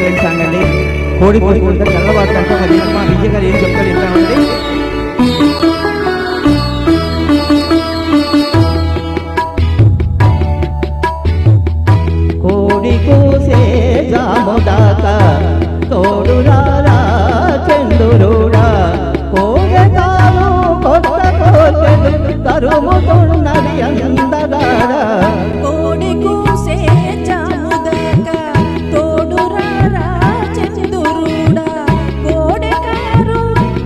ఏం సాంగ్ అండి? కోడి కోడి కోడి తెల్లవారు అంటే మరి మా విజయ్ గారు ఏం చెప్తారు వింటామండి. కోడి కోసే జాముదాకా తోడురారా చందురుడా, కోడతావు కొత్త కోటలు తరుముతున్నది అందగాడా. కోడి కూసే జాముదాకా తోడురారా చందురుడా, కోడెకారు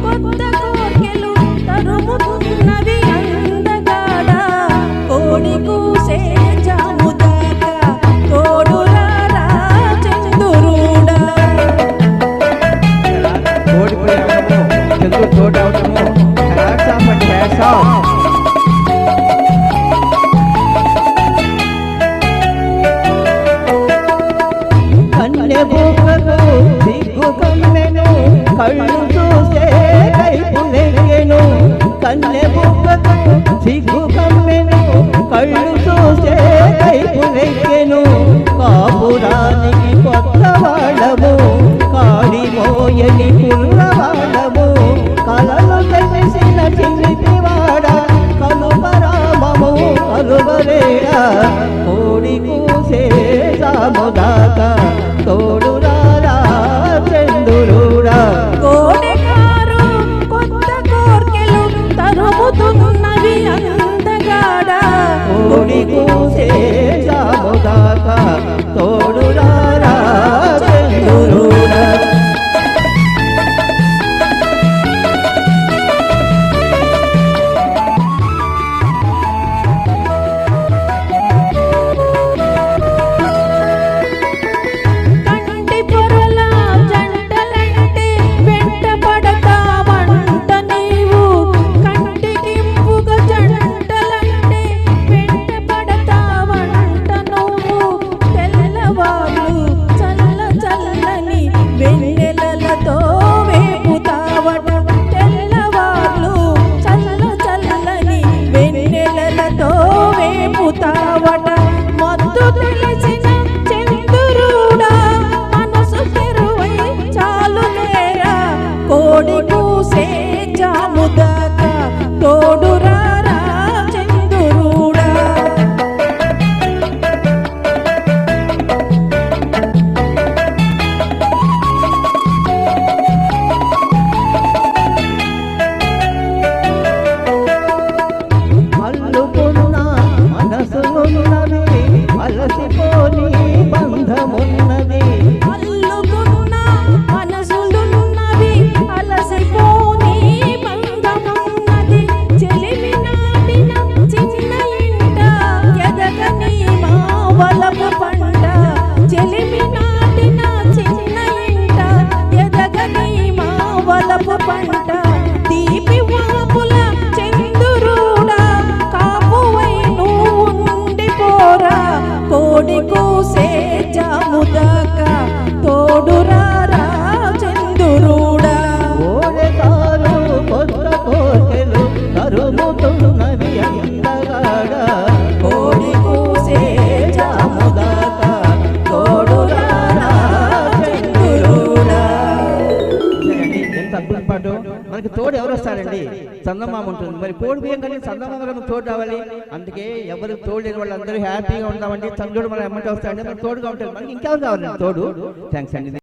కొత్త కోర్కెలు తరుముతున్నది అందగాడా. కోడి కూసే జాముదాకా తోడురారా చందురుడా. చంద్రుడు తోడవటము hats off and hats off. కన్నె బుక్కకు దిగ్గు కమ్మెను, కళ్ళు చూసే కైపులెంగెను. కన్నె బుక్కకు సిగ్గు కమ్మెను, కళ్ళు చూసే కైపులెంగెను. కాపురానికి కొత్త వాళ్ళము, కాడి మోయని కుర్రవాళ్ళము. కలలు తెలిసిన చిలిపివాడ కలుపరామము కలువరేడా. కోడి కూసే జాముదాకా తోడురారా చందురుడా. కోడెకారు కొత్త కోర్కెలు తరుముతున్నవి అందగాడా. కోడి కూసే జాముదాకా తోడురారా చందురుడా. మత్తు తెలిసిన చంద్రుడా, మనసు తెరువై చాలు నేరా. కోడి కూసే జాముదాకా తోడురారా చంద్రుడా. అల్లుకున్న మనసులున్నవి, అలసిపోని బంధమున్నది. అల్లుకున్న మనసులున్నవి, అలసిపోని బంధమున్నది. చెలిమి నాటిన చిన్న ఇంట ఎదగని మా వలపు పంట. చెలిమి నాటిన చిన్న ఇంట ఎదగని మా వలపు పంట. దీపి వాపుల చందురుడా, కాపువై నువ్వు ఉండిపోరా. కోడి కూసే జాముదాకా తోడురారా చందురుడా. ఓడతారు కొత్త కోటలు తరుముతున్నవి అందగాడా. కోడి కూసే జాముదాకా తోడురారా చందురుడా. ఎంత అద్భుత పాట. మనకి తోడు ఎవరు వస్తారండి? చందమామ ఉంటుంది. మరి కోడి బియ్యం కానీ చందమామ తోడు రావాలి. అందుకే ఎవరు తోడు లేని వాళ్ళందరూ హ్యాపీగా ఉంటామండి. చంద్రుడు మన ఎమ్మటి వస్తాడండి, మనకు తోడుగా ఉంటాడు. మనకి ఇంకెవరు కావాలండి తోడు? థ్యాంక్స్ అండి.